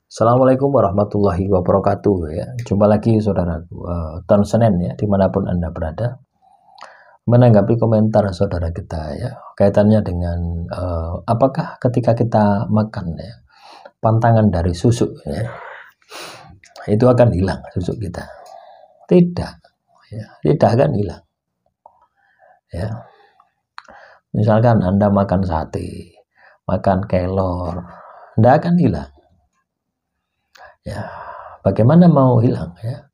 Assalamualaikum warahmatullahi wabarakatuh ya. Jumpa lagi saudaraku, tahun Senin ya, dimanapun Anda berada. Menanggapi komentar saudara kita ya, kaitannya dengan apakah ketika kita makan ya, pantangan dari susu ya, itu akan hilang susu kita? Tidak ya, tidak akan hilang ya. Misalkan Anda makan sate, makan kelor, tidak akan hilang ya. Bagaimana mau hilang ya?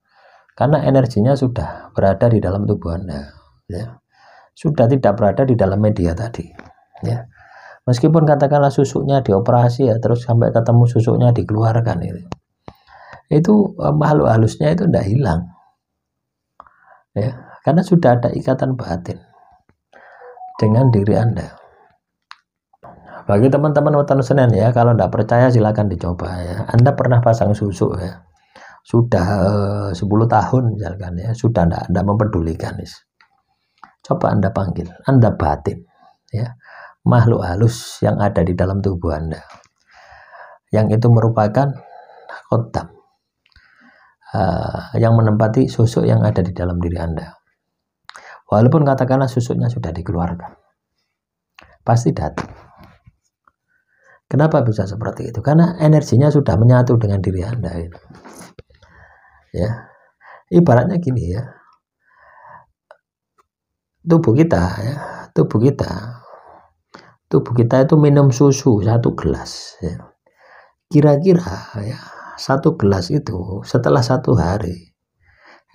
Karena energinya sudah berada di dalam tubuh Anda ya, sudah tidak berada di dalam media tadi ya. Meskipun katakanlah susunya dioperasi ya, terus sampai ketemu susunya dikeluarkan itu makhluk halusnya itu tidak hilang ya, karena sudah ada ikatan batin dengan diri Anda. Bagi teman-teman weton Senin ya, kalau tidak percaya silakan dicoba ya. Anda pernah pasang susu ya, sudah 10 tahun misalkan ya, sudah tidak mempedulikan. Coba Anda panggil, Anda batin ya, makhluk halus yang ada di dalam tubuh Anda, yang itu merupakan khotam, yang menempati susu yang ada di dalam diri Anda. Walaupun katakanlah susunya sudah dikeluarkan, pasti datang. Kenapa bisa seperti itu? Karena energinya sudah menyatu dengan diri Anda ya. Ibaratnya gini ya, tubuh kita itu minum susu 1 gelas ya. Kira-kira ya, 1 gelas itu setelah 1 hari,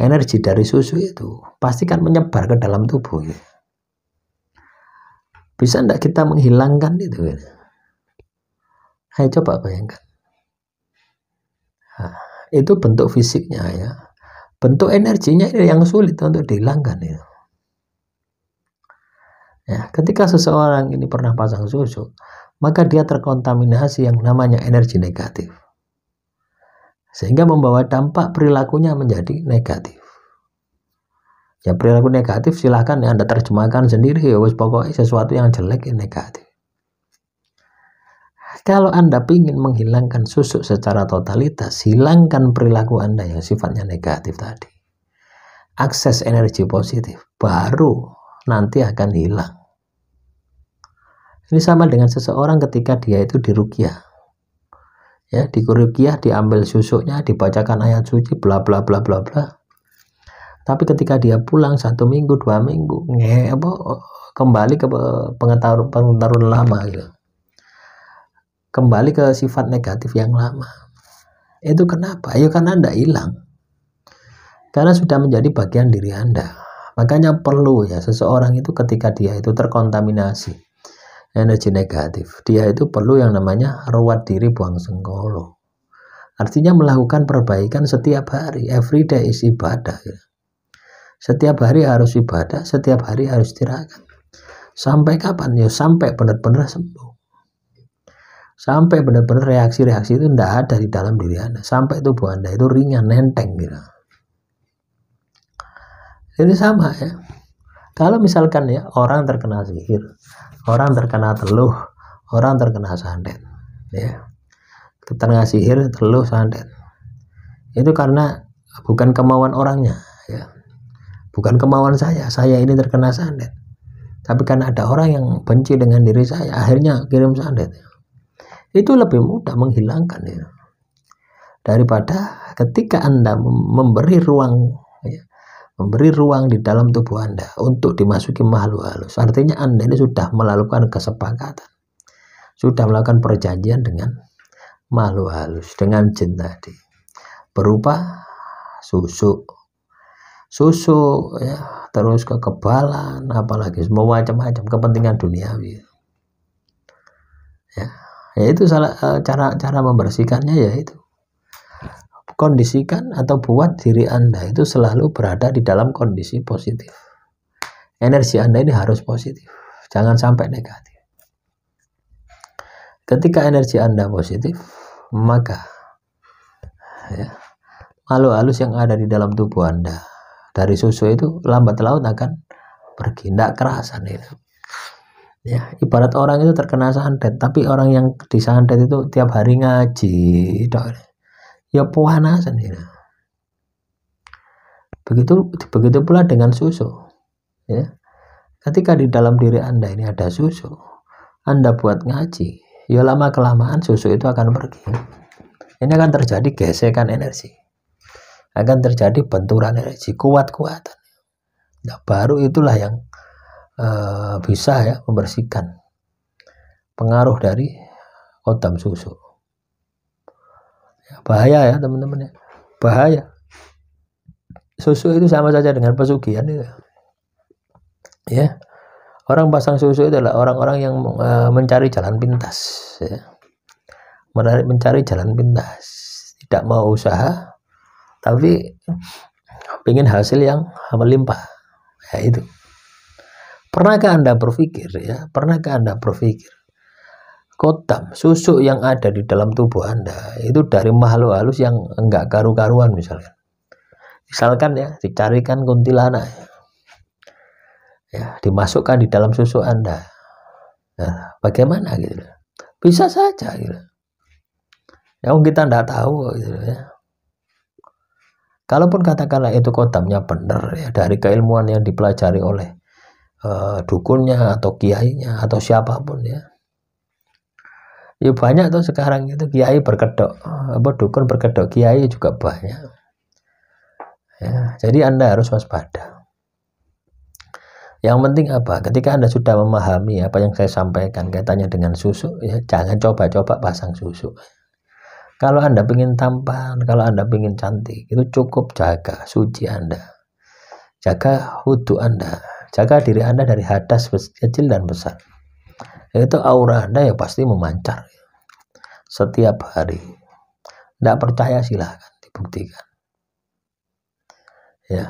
energi dari susu itu pasti kan menyebar ke dalam tubuh ya. Bisa enggak kita menghilangkan itu ya? Ayo coba bayangkan. Nah, itu bentuk fisiknya ya. Bentuk energinya ini yang sulit untuk dihilangkan ya. Ya, ketika seseorang ini pernah pasang susu, maka dia terkontaminasi yang namanya energi negatif, sehingga membawa dampak perilakunya menjadi negatif. Ya, perilaku negatif silahkan ya Anda terjemahkan sendiri ya, pokoknya sesuatu yang jelek negatif. Kalau Anda ingin menghilangkan susu secara totalitas, hilangkan perilaku Anda yang sifatnya negatif tadi, akses energi positif, baru nanti akan hilang. Ini sama dengan seseorang ketika dia itu diruqyah ya, di ruqyah diambil susunya, dibacakan ayat suci bla bla bla bla bla, tapi ketika dia pulang 1 minggu 2 minggu kembali ke pengetahuan lama gitu, kembali ke sifat negatif yang lama. Itu kenapa? Ya karena Anda hilang, karena sudah menjadi bagian diri Anda. Makanya perlu ya, seseorang itu ketika dia itu terkontaminasi energi negatif, dia itu perlu yang namanya rawat diri buang sengkolo. Artinya melakukan perbaikan setiap hari. Every day is ibadah ya. Setiap hari harus ibadah, setiap hari harus tirakat. Sampai kapan? Ya sampai benar-benar sembuh, sampai benar-benar reaksi-reaksi itu tidak ada di dalam diri Anda, sampai tubuh Anda itu ringan, nenteng gitu. Ini sama ya, kalau misalkan ya orang terkena sihir, orang terkena teluh, orang terkena santet ya, terkena sihir, teluh, santet, itu karena bukan kemauan orangnya ya, bukan kemauan saya ini terkena santet, tapi karena ada orang yang benci dengan diri saya, akhirnya kirim santet. Itu lebih mudah menghilangkan ya, daripada ketika Anda memberi ruang ya, memberi ruang di dalam tubuh Anda untuk dimasuki makhluk halus. Artinya Anda ini sudah melakukan kesepakatan, sudah melakukan perjanjian dengan makhluk halus, dengan jin tadi, berupa susu ya, terus kekebalan, apalagi semua macam-macam kepentingan duniawi ya. Yaitu salah cara membersihkannya, yaitu kondisikan atau buat diri Anda itu selalu berada di dalam kondisi positif. Energi Anda ini harus positif, jangan sampai negatif. Ketika energi Anda positif, maka ya, makhluk halus yang ada di dalam tubuh Anda dari susu itu lambat laun akan pergi, tidak kerasan itu. Ya, ibarat orang itu terkena santet, tapi orang yang disantet itu tiap hari ngaji, ya pemanasan ya. Begitu pula dengan susu ya. Ketika di dalam diri Anda ini ada susu, Anda buat ngaji, ya lama kelamaan susu itu akan pergi. Ini akan terjadi gesekan energi, akan terjadi benturan energi, kuat-kuatan. Nah, baru itulah yang bisa ya membersihkan pengaruh dari kodam susu. Ya, bahaya ya teman-teman ya, bahaya. Susu itu sama saja dengan pesugihan itu. Ya, orang pasang susu itu adalah orang-orang yang mencari jalan pintas, ya. Mencari jalan pintas, tidak mau usaha, tapi ingin hasil yang melimpah. Ya itu. Pernahkah Anda berpikir ya? Pernahkah Anda berpikir kodam susu yang ada di dalam tubuh Anda itu dari makhluk halus yang enggak karu-karuan misalkan. Misalkan ya, dicarikan kuntilanak ya, dimasukkan di dalam susu Anda. Nah, bagaimana gitu? Bisa saja gitu. Yang kita enggak tahu gitu ya. Kalaupun katakanlah itu kodamnya benar ya, dari keilmuan yang dipelajari oleh dukunnya atau kiainya atau siapapun ya. Ya banyak tuh sekarang itu kiai berkedok, dukun berkedok kiai juga banyak. Ya, jadi Anda harus waspada. Yang penting apa? Ketika Anda sudah memahami apa yang saya sampaikan kaitannya dengan susu, ya jangan coba-coba pasang susu. Kalau Anda ingin tampan, kalau Anda ingin cantik, itu cukup jaga suci Anda, jaga wudhu Anda, jaga diri Anda dari hadas kecil dan besar. Itu aura Anda ya pasti memancar setiap hari. Tidak percaya silahkan dibuktikan. Ya,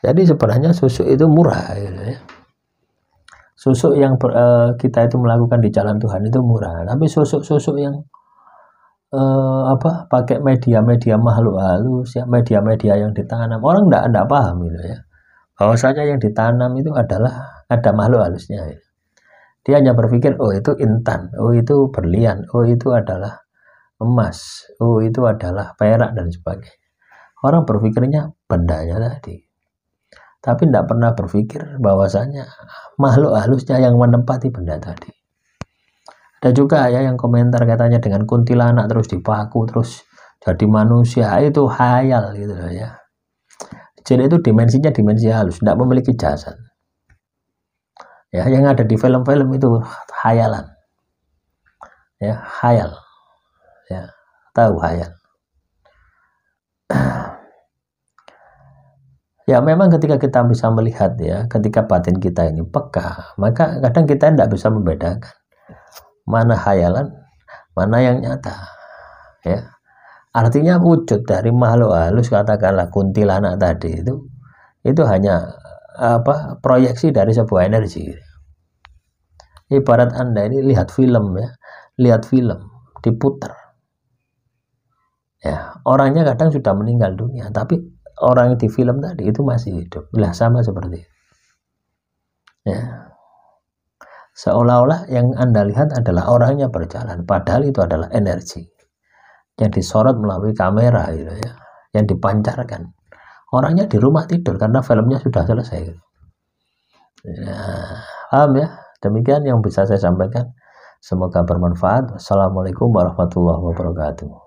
jadi sebenarnya susu itu murah, gitu ya. Susu yang kita itu melakukan di jalan Tuhan itu murah, tapi susu yang pakai media-media makhluk halus, ya media-media yang ditanam, orang tidak paham gitu ya. Bahwasanya yang ditanam itu adalah ada makhluk halusnya. Ya. Dia hanya berpikir, oh itu intan, oh itu berlian, oh itu adalah emas, oh itu adalah perak dan sebagainya. Orang berpikirnya bendanya tadi, tapi tidak pernah berpikir bahwasanya makhluk halusnya yang menempati benda tadi. Ada juga ya yang komentar katanya dengan kuntilanak terus dipaku terus jadi manusia, itu khayal gitu loh ya. Jadi itu dimensinya dimensi halus, tidak memiliki jasad. Ya, yang ada di film-film itu khayalan. Ya, khayal. Ya, tahu khayal. Ya memang ketika kita bisa melihat ya, ketika batin kita ini peka, maka kadang kita tidak bisa membedakan mana khayalan, mana yang nyata. Ya, artinya wujud dari makhluk halus katakanlah kuntilanak tadi itu hanya proyeksi dari sebuah energi. Ibarat Anda ini lihat film ya, lihat film diputar. Ya, orangnya kadang sudah meninggal dunia, tapi orang di film tadi itu masih hidup. Lah sama seperti itu. Ya. Seolah-olah yang Anda lihat adalah orangnya berjalan, padahal itu adalah energi yang disorot melalui kamera gitu ya, yang dipancarkan. Orangnya di rumah tidur karena filmnya sudah selesai. Ya, paham ya? Demikian yang bisa saya sampaikan. Semoga bermanfaat. Assalamualaikum warahmatullahi wabarakatuh.